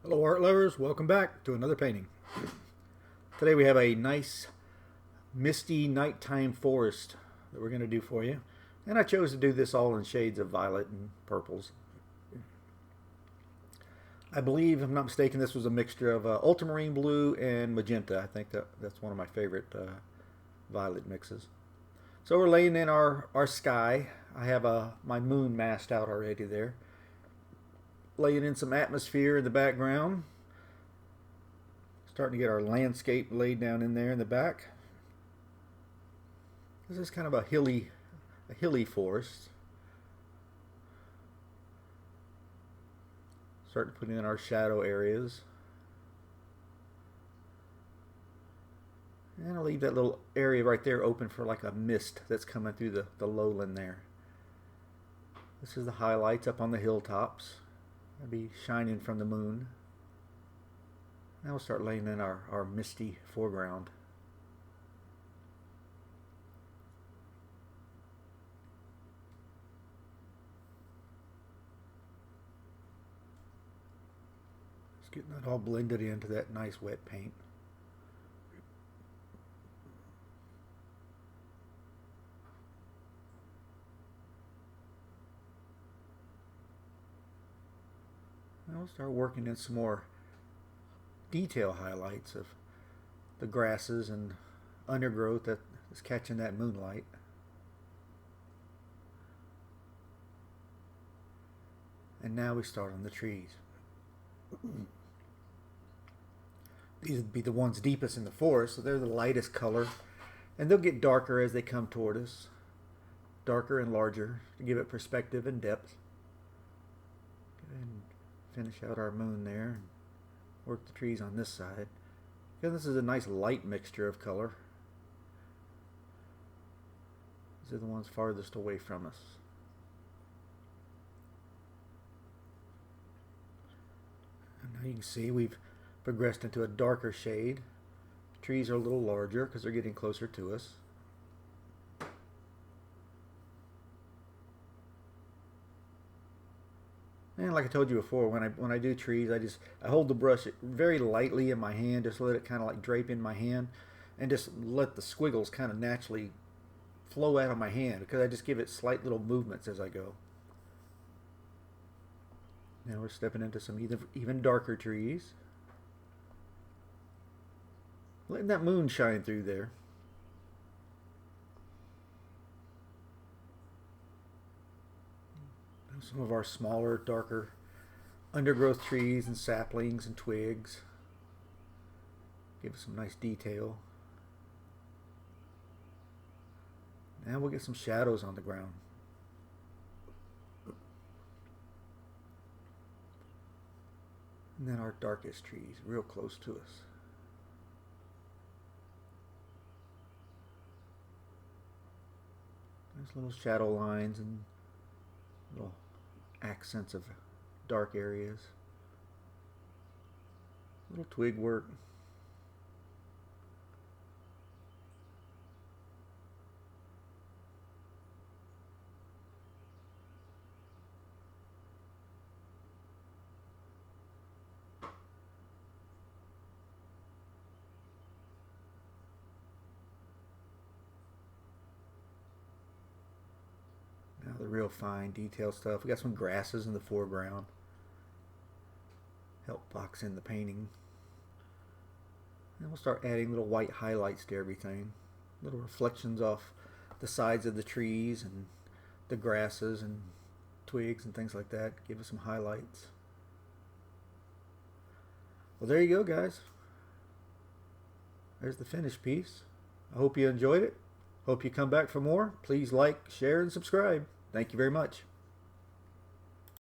Hello art lovers, welcome back to another painting. Today we have a nice misty nighttime forest that we're going to do for you. And I chose to do this all in shades of violet and purples. I believe, if I'm not mistaken, this was a mixture of ultramarine blue and magenta. I think that's one of my favorite violet mixes. So we're laying in our sky. I have my moon masked out already there. Laying in some atmosphere in the background. Starting to get our landscape laid down in there in the back. This is kind of a hilly forest. Starting to put in our shadow areas. And I'll leave that little area right there open for like a mist that's coming through the lowland there. This is the highlights up on the hilltops. I'll be shining from the moon. Now we'll start laying in our misty foreground. Just getting that all blended into that nice wet paint. Now we'll start working in some more detail highlights of the grasses and undergrowth that is catching that moonlight. And now we start on the trees. These would be the ones deepest in the forest, so they're the lightest color. And they'll get darker as they come toward us. Darker and larger to give it perspective and depth. And finish out our moon there and work the trees on this side. Again, this is a nice light mixture of color. These are the ones farthest away from us. And now you can see we've progressed into a darker shade. The trees are a little larger because they're getting closer to us. And like I told you before, when I do trees, I hold the brush very lightly in my hand, just let it kind of like drape in my hand, and just let the squiggles kind of naturally flow out of my hand because I just give it slight little movements as I go. Now we're stepping into some even darker trees, letting that moon shine through there. Some of our smaller, darker undergrowth trees and saplings and twigs. Give us some nice detail. Now we'll get some shadows on the ground. And then our darkest trees, real close to us. There's little shadow lines and little accents of dark areas. Little twig work. Now the real fine detail stuff. We got some grasses in the foreground. Help box in the painting. And we'll start adding little white highlights to everything. Little reflections off the sides of the trees and the grasses and twigs and things like that. Give us some highlights. Well, there you go, guys. There's the finished piece. I hope you enjoyed it. Hope you come back for more. Please like, share, and subscribe. Thank you very much.